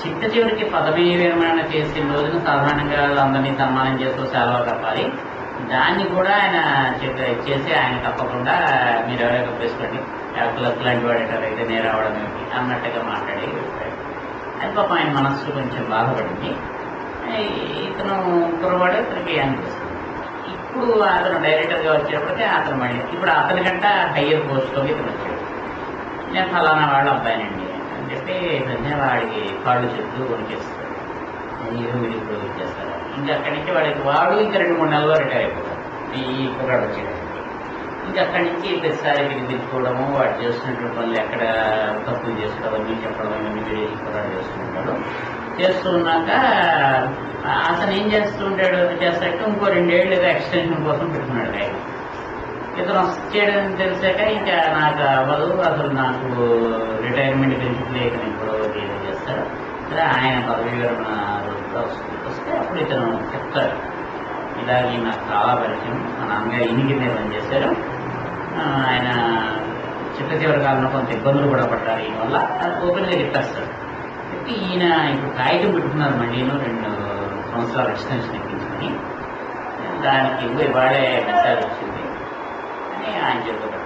చిట్ట చివరికి పదవీ విరమణ చేసిన రోజున సాధారణంగా అందరినీ సన్మానం చేస్తూ సెలవు తప్పాలి. దాన్ని కూడా ఆయన చేసి ఆయన తప్పకుండా మీరు ఎవరైనా ఒప్పేసుకోండి, క్లర్క్ లాంటి వాడు అయితే నేను రావడం ఏమిటి అన్నట్టుగా మాట్లాడి వెళ్ళిపోయాడు. అది పాపం ఆయన మనస్సు కొంచెం బాధపడింది. ఇతను కుర్రవాడు, ఇతనికి అనిపిస్తుంది. ఇప్పుడు అతను డైరెక్టర్గా వచ్చేప్పటికే అతను మళ్ళీ ఇప్పుడు అతనికంట హయ్యర్ పోస్ట్లోకి ఇతను వచ్చాడు. నేను ఫలానా వాళ్ళ అబ్బాయినండి అని చెప్పి వెంటనే వాడికి కాళ్ళు చెట్లు కొనికేస్తాడు, హీరో వీడికి ప్రొడ్యూస్ ఇంకా అక్కడి నుంచి వాడు ఇంకా 2-3 నెలల్లో రిటైర్ అయిపోతాడు. ఈ కుర్రాడు వచ్చేటప్పుడు ఇంకా అక్కడి నుంచి ప్రతిసారి తెచ్చుకోవడము, వాడు చేస్తున్నటువంటి పనులు ఎక్కడ తప్పులు చేసుకోవడం, అన్నీ చెప్పడం, ఇవన్నీ వీడియో కుర్రాడు చేస్తుంటాడు. చేస్తూ ఉన్నాక అతను ఏం చేస్తాడంటే ఇంకో 2 ఏళ్ళుగా ఎక్స్టెన్షన్ కోసం పెట్టుకున్నాడు ఆయన. ఇతను చేయడం తెలిసాక ఇంకా నాకు అవ్వదు, అసలు నాకు రిటైర్మెంట్ బెనిఫిట్ లేక నేను కూడా ఏదో చేస్తాడు. సరే ఆయన పదవీ విరమణ వస్తే అప్పుడు ఇతను చెప్తాడు, ఇలాగే నాకు చాలా పరిచయం, మా నాన్నగారు ఇనికి పనిచేశారు, ఆయన చిట్ట చివరి కాలంలో కొంత ఇబ్బందులు కూడా పడ్డారు, ఈయన వల్ల ఓపెన్గా చెప్పేస్తాడు. చెప్పి ఈయన ఇప్పుడు కాగితం పెట్టుకున్నారు మళ్ళీ 2 సంవత్సరాల ఎక్స్టెన్షన్ ఎక్కించుకొని, దానికి ఇవాళే మెసేజ్ వచ్చింది అని ఆయన చెప్పారు.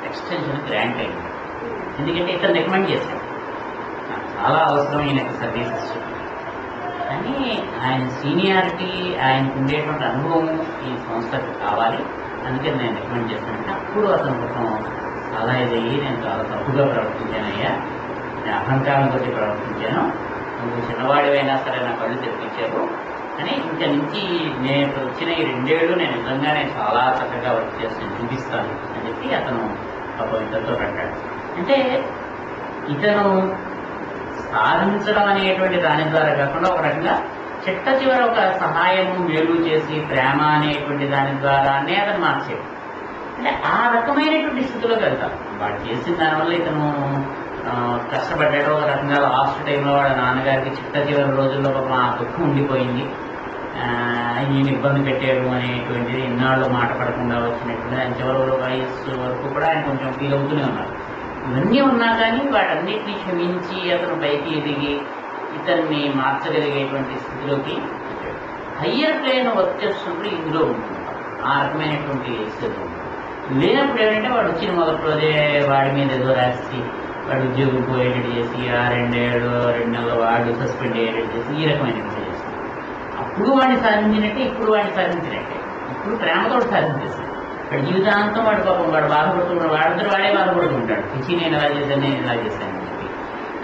ఎక్స్టెన్షన్ గ్రాంట్ అయింది, ఎందుకంటే ఇతను రికమెండ్ చేశాడు, నాకు చాలా అవసరం ఈయనకు సర్వీసెస్. కానీ ఆయన సీనియారిటీ, ఆయనకు ఉండేటువంటి అనుభవం ఈ సంస్థకు కావాలి, అందుకని నేను రికమెండ్ చేస్తానంటే అప్పుడు అతను కోసం చాలా ఇదయ్యి, నేను చాలా తప్పుగా ప్రవర్తించానయ్యా, నేను అహంకారంతో ప్రవర్తించాను, నువ్వు చిన్నవాడివైనా సరే నా కళ్ళు తెప్పించారు అని ఇంక నుంచి నేను వచ్చిన ఈ 2 ఏళ్ళు నేను నిజంగానే చాలా చక్కగా వర్క్ చేసి చూపిస్తాను అని చెప్పి అతను ఇతరుతో పెట్టాడు. అంటే ఇతను సాధించడం అనేటువంటి దాని ద్వారా కాకుండా ఒక రకంగా చిట్ట చివరి ఒక సహాయము, మేలు చేసి ప్రేమ అనేటువంటి దాని ద్వారానే అతను మార్చేది. అంటే ఆ రకమైనటువంటి స్థితిలోకి వెళ్తారు. వాడు చేసిన దానివల్ల ఇతను కష్టపడ్డాడు. ఒక రకంగా లాస్ట్ టైంలో వాడు నాన్నగారికి చిట్ట చివరి రోజుల్లో ఆ దుఃఖం ఉండిపోయింది, ఈయన ఇబ్బంది పెట్టారు అనేటువంటిది ఇన్నాళ్ళు మాట పడకుండా వచ్చినటువంటి ఆయన చివరి వయస్సు వరకు కూడా ఆయన కొంచెం ఫీల్ అవుతూనే ఉన్నారు. ఇవన్నీ ఉన్నా కానీ వాటన్నిటినీ క్షమించి అతను పైకి ఎదిగి ఇతన్ని మార్చగలిగేటువంటి స్థితిలోకి హయ్యర్ ప్లేన్ వర్క్ చేస్తున్నప్పుడు ఇందులో ఉంటుంది. ఆ రకమైనటువంటి స్థితి లేనప్పుడు ఏంటంటే వాడు వచ్చిన మొదటి రోజే వాడి మీద ఏదో రాసి వాడు ఉద్యోగం పోయేటట్టు చేసి ఆ 2 నెలలు వాడు సస్పెండ్ అయ్యేటట్టు చేసి ఈ రకమైనటువంటి చేస్తాడు. అప్పుడు వాడిని సాధించినట్టే, ఇప్పుడు వాడిని సాధించినట్టే. ఇప్పుడు ప్రేమతో సాధించేస్తాడు. వాడి జీవితాంతం వాడు పాపం వాడు బాధపడుతున్నాడు, వాడే బాధపడుతూ ఉంటాడు, పిచ్చి నేను ఇలా చేశాను, నేను ఇలా చేశాను అని చెప్పి.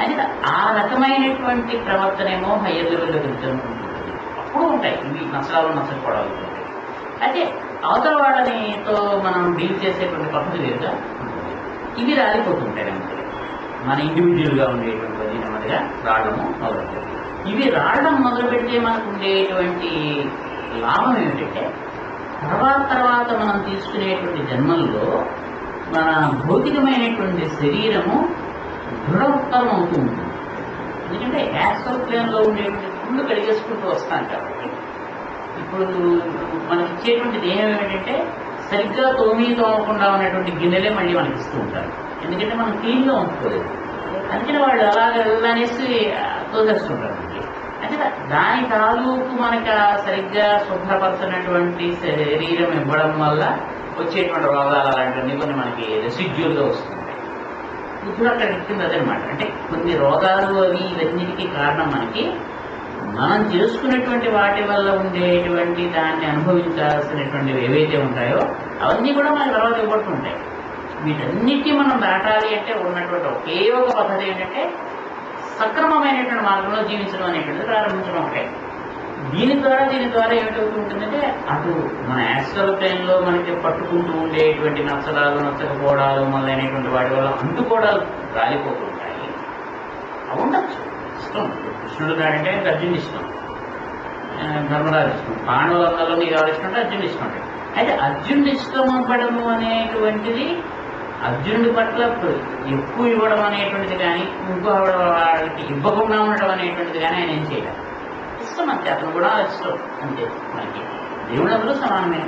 అది ఆ రకమైనటువంటి ప్రవర్తనేమో హయ్యర్ లెవెల్లోకి వెళ్తుంటుంది. అప్పుడు ఉంటాయి ఇవి నష్టాలు నష్టపోవడాలు ఉంటాయి. అయితే అవతల వాళ్ళనితో మనం డీల్ చేసేటువంటి పద్ధతి వేరుగా ఉంటుంది. ఇవి రాలిపోతుంటాయి అంతే. మన ఇండివిజువల్గా ఉండేటువంటి నెమ్మదిగా రావడము మొదలుపెట్టాయి. ఇవి రావడం మొదలు పెడితే మనకు ఉండేటువంటి లాభం ఏమిటంటే తర్వాత మనం తీసుకునేటువంటి జన్మల్లో మన భౌతికమైనటువంటి శరీరము దృఢోత్తరం అవుతూ ఉంటుంది. ఎందుకంటే యాక్చువల్ ప్లేన్లో ఉండేటువంటి గుళ్ళు కడిగేసుకుంటూ వస్తాం కాబట్టి ఇప్పుడు మనకి ఇచ్చేటువంటి దేహం ఏమిటంటే సరిగ్గా తోమకుండా ఉన్నటువంటి గిన్నెలే మళ్ళీ మనకి ఇస్తూ ఉంటారు. ఎందుకంటే మనం క్లీన్గా ఉంచుకోలేదు, అందుకని వాళ్ళు అలాగనేసి తోసేస్తుంటారు. అంటే దాని తాలూకు మనకి సరిగ్గా శుభ్రపరచినటువంటి శరీరం ఇవ్వడం వల్ల వచ్చేటువంటి రోగాలు అలాంటివన్నీ కొన్ని మనకి రెసిడ్యూల్గా వస్తుంటాయి. ఇప్పుడు అక్కడ ఇచ్చింది అదనమాట. అంటే కొన్ని రోగాలు అవి ఇవన్నిటికీ కారణం మనకి మనం చేసుకున్నటువంటి వాటి వల్ల ఉండేటువంటి దాన్ని అనుభవించాల్సినటువంటివి ఏవైతే ఉంటాయో అవన్నీ కూడా మనకి తర్వాత ఇవ్వబడుతుంటాయి. వీటన్నిటికీ మనం దాటాలి అంటే ఉన్నటువంటి ఒకే ఒక పద్ధతి ఏంటంటే సక్రమమైనటువంటి మార్గంలో జీవించడం అనేటువంటిది ప్రారంభించడం ఒకటే. దీని ద్వారా ఏమిటవుతుంటుందంటే అటు మన యాక్చువల్ ప్లేన్లో మనకి పట్టుకుంటూ ఉండేటువంటి నచ్చడాలు నచ్చకపోవడాలు మొదలైనటువంటి వాటి వల్ల అంటుకోవడాలు రాలిపోతుంటాయి. అవి ఉండొచ్చు, ఇష్టం. కృష్ణుడు గారంటే అర్జునుడు ఇష్టం, ధర్మరాజు ఇష్టం, పాండవులందరిలో నీకు ఎవరు ఇష్టం అంటే అర్జునుడు ఇష్టం అంటే. అయితే అర్జునుడు ఇష్టం అవ్వడము అనేటువంటిది అర్జునుడి పట్ల ఎక్కువ ఇవ్వడం అనేటువంటిది కానీ ఇంకో వాళ్ళకి ఇవ్వకుండా ఉండడం అనేటువంటిది కానీ ఆయన ఏం చేయలేదు. ఇష్టం అంతే, అతను కూడా ఇష్టం అంతే. మనకి దేవుళ్ళందరూ సమానమే.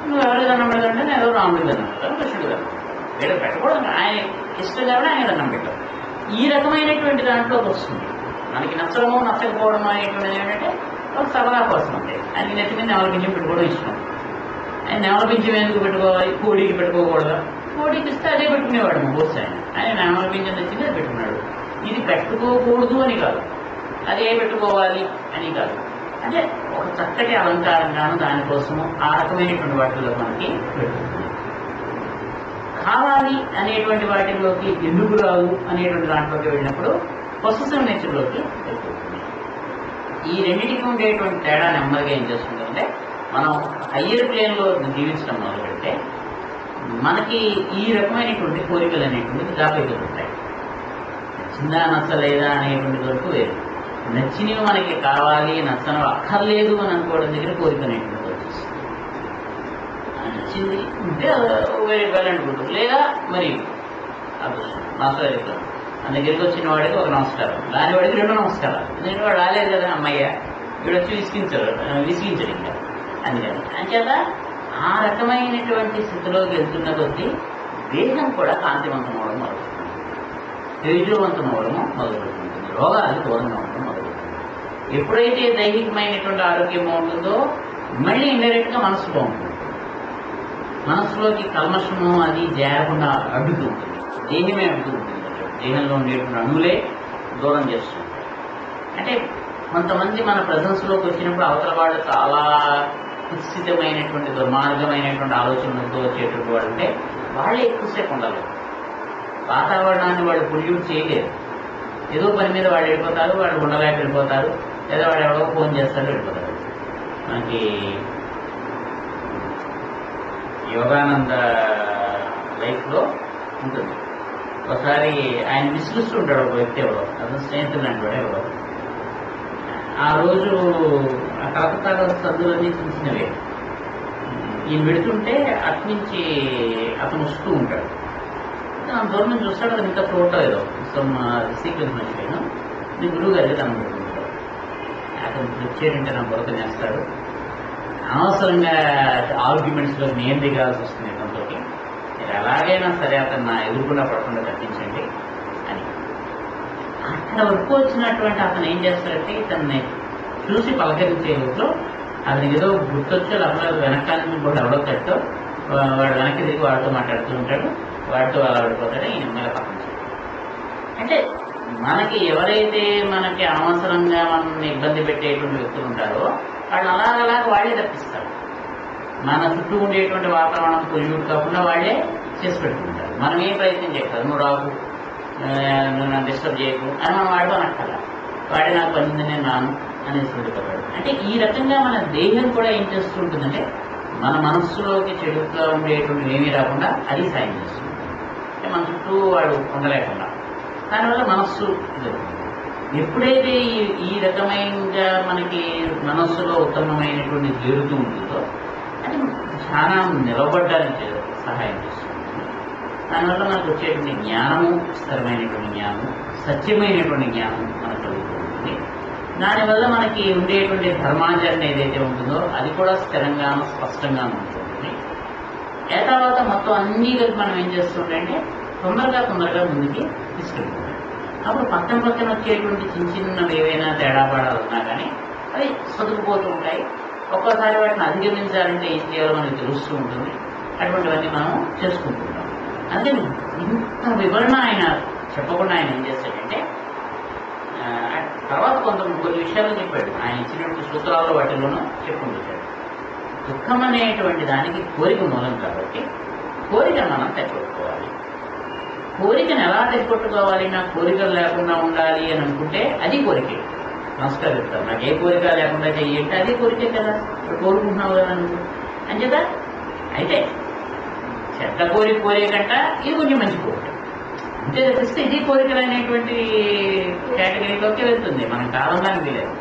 నువ్వు ఎవరికి దండం పెడతాడంటే నేను ఎవరు రాముడికి దండం పెడతాను, కృష్ణుడికి దండం పెడతాను. వీళ్ళకి పెట్టకూడదు, ఆయన ఇష్టం కాబట్టి ఆయన దండం పెట్టారు. ఈ రకమైనటువంటి దాంట్లోకి వస్తుంది. మనకి నచ్చడము నచ్చకపోవడం అనేటువంటిది ఏంటంటే ఒక సరదా కోసం అంటే ఆయనకి నెత్తి మీద నెమల పింఛం పెట్టుకోవడం ఇష్టం. ఆయన నెమల పింఛం ఎందుకు పెట్టుకోవాలి? కోడికి పెట్టుకోకూడదు. కోడికి ఇస్తే అదే పెట్టుకునేవాడు బహుశా ఆయన నెమల పింఛం తెచ్చింది అది పెట్టుకున్నాడు. ఇది పెట్టుకోకూడదు అని కాదు, అదే పెట్టుకోవాలి అని కాదు, అంటే ఒక చక్కటి అలంకారంగాను దానికోసము ఆ రకమైనటువంటి వాటిల్లో మనకి పెట్టుకుంటుంది. కావాలి అనేటువంటి వాటిలోకి ఎందుకు రాదు అనేటువంటి దాంట్లోకి వెళ్ళినప్పుడు పొసెసివ్ నేచర్లోకి వెళ్ళిపోతుంది. ఈ రెండింటికి ఉండేటువంటి తేడా నెమ్మదిగా ఏం చేస్తుందంటే మనం హయ్యర్ ప్లేన్లో జీవించడం మొదలు పెడితే మనకి ఈ రకమైనటువంటి కోరికలు అనేటువంటిది దాపైపోతుంటాయి. నచ్చిందా నచ్చలేదా అనేటువంటి వరకు వేరు. నచ్చినవి మనకి కావాలి, నచ్చనవి అక్కర్లేదు అని అనుకోవడం దగ్గర కోరిక అనేటువంటి వచ్చేస్తుంది. నచ్చింది ఉంటే వేరే వెళ్ళనుకుంటుంది, లేదా మరి మాస్టర్ చెప్తాను మన దగ్గరికి వచ్చిన వాడికి ఒక నమస్కారం, దాని వాడికి 2 నమస్కారాలు. ఎందుకంటే వాడు రాలేదు కదా అమ్మయ్య, వీడు వచ్చి విసిగించడు ఇంకా అందుకని. అంచేత ఆ రకమైనటువంటి స్థితిలోకి వెళ్తున్న కొద్దీ దేహం కూడా కాంతివంతం అవడం మొదలుపెడుతుంది, తేజవంతం అవడము మొదలుపెడుతుంది, రోగాలు దూరంగా ఉండడం మొదలుపెడుతుంది. ఎప్పుడైతే దైహికమైనటువంటి ఆరోగ్యం ఉంటుందో మళ్ళీ ఇండైరెక్ట్గా మనసు బాగుంటుంది. మనసులోకి కల్మషము అది చేరకుండా అడ్డుతూ ఉంటుంది, దేహమే అడ్డుతూ ఉంటుంది. దేహంలో ఉండేటువంటి అణువులే దూరం చేస్తుంటాయి. అంటే కొంతమంది మన ప్రజెన్స్లోకి వచ్చినప్పుడు అవతల వాళ్ళు చాలా కుత్సితమైనటువంటి దుర్మార్గమైనటువంటి ఆలోచనలతో వచ్చేటువంటి వాడు అంటే వాళ్ళే ఎక్కువసేపు ఉండాలి. వాతావరణాన్ని వాళ్ళు పొల్యూట్ చేయలేరు. ఏదో పని మీద వాళ్ళు వెళ్ళిపోతారు, వాళ్ళు ఉండలేక వెళ్ళిపోతారు, లేదా వాడు ఎవరో ఫోన్ చేస్తాడు వెళ్ళిపోతారు. మనకి యోగానంద లైఫ్లో ఉంటుంది. ఒకసారి ఆయన విసిగిస్తుంటాడు ఒక వ్యక్తి ఎవరో, అతను స్నేహితులు అంటాడు ఎవరో. ఆ రోజు ఆ కలకత్తాలో సందులన్నీ చూసినవే. ఈయన పెడుతుంటే అట్నుంచి అతను వస్తూ ఉంటాడు. దూరం నుంచి చూస్తాడు, అతను ఇంకా చూడలేదు సీక్వెన్స్ మర్చిపోయాను. నీ గురువు గారికి తను పెడుతుంటాడు. అతను వచ్చేటంటే నా బురద చేస్తాడు. అనవసరంగా ఆర్గ్యుమెంట్స్లో నేను దిగాల్సి వస్తుంది ఇతనితో. మీరు ఎలాగైనా సరే అతను నా ఎదురుకుండా పడకుండా తప్పించండి అని. అక్కడ వరకు వచ్చినటువంటి అతను ఏం చేస్తాడంటే ఇతన్ని చూసి పలకరించే రోజులో అతనికి ఏదో గుర్తొచ్చో లేకపోతే వెనకాల నుంచి కూడా ఎవడో కట్టో వాడు వెనక్కి తిరిగి వాడితో మాట్లాడుతూ ఉంటాడు, వాడితో అలా పడిపోతాడు. ఈయన మీద పక్కన అంటే మనకి ఎవరైతే మనకి అనవసరంగా మనల్ని ఇబ్బంది పెట్టేటువంటి వ్యక్తులు ఉంటారో వాళ్ళు అలాగ వాళ్ళే తప్పిస్తారు. మన చుట్టూ ఉండేటువంటి వాతావరణం పొల్యూట్ కాకుండా వాళ్ళే చేసి పెట్టుకుంటారు. మనం ఏం ప్రయత్నం చేస్తారు, నువ్వు రాకు, నువ్వు నన్ను డిస్టర్బ్ చేయకు అని మనం వాడితో అనక్కల, వాడే నాకు పనింది నేను రాను అనేసి వెళ్ళిపోతాడు. అంటే ఈ రకంగా మన దేహం కూడా ఏం చేస్తుంటుందంటే మన మనస్సులోకి చెడుగా ఉండేటువంటి ఏమీ రాకుండా అది సాయం చేస్తుంది. అంటే మన చుట్టూ వాడు ఉండలేకుండా దానివల్ల మనస్సు ఎప్పుడైతే ఈ రకమైనగా మనకి మనస్సులో ఉత్తమమైనటువంటి జరుగుతూ ఉంటుందో అది చాలా నిలబడ్డానికి సహాయం చేస్తుంది. దానివల్ల మనకు వచ్చేటువంటి జ్ఞానము, స్థిరమైనటువంటి జ్ఞానము, సత్యమైనటువంటి జ్ఞానం మనకు కలుగుతుంది. దానివల్ల మనకి ఉండేటువంటి ధర్మాచరణ ఏదైతే ఉంటుందో అది కూడా స్థిరంగాను స్పష్టంగాను ఉంటుంది. ఆ తర్వాత మొత్తం అన్నీ కలిపి మనం ఏం చేస్తుంటే తొందరగా ముందుకి తీసుకెళ్తుంది. అప్పుడు పక్కన వచ్చేటువంటి చిన్నవి ఏవైనా తేడాపాడాలు ఉన్నా కానీ అవి సదుకుపోతూ ఉంటాయి. ఒక్కోసారి వాటిని అధిగమించాలంటే ఏం చేయాలో మనకు తెలుస్తూ ఉంటుంది. అటువంటివన్నీ మనం చేసుకుంటుంటాం. అంటే ఇంత వివరణ ఆయన చెప్పకుండా ఆయన ఏం చేస్తాడంటే తర్వాత కొన్ని విషయాలు చెప్పాడు. ఆయన ఇచ్చినటువంటి సూత్రాల్లో వాటిలోనూ చెప్పుకుంటాడు. దుఃఖం అనేటువంటి దానికి కోరిక మూలం కాబట్టి కోరికను మనం తెచ్చుకోవాలి. కోరికను ఎలా తెచ్చుకొట్టుకోవాలి? నాకు కోరికలు లేకుండా ఉండాలి అని అనుకుంటే అది కోరికే. నమస్కారం చెప్తాను, నాకు ఏ కోరిక లేకుండా చెయ్యంటే అది కోరికే కదా, కోరుకుంటున్నావు కదా నువ్వు అంచేత. అయితే చెడ్డ కోరికంట ఇది కొంచెం మంచి కోరిక అంతే తప్పిస్తే ఇది కోరికలు అనేటువంటి కేటగిరీలోకి వెళ్తుంది. మనం కాలంలోకి వీలేదు.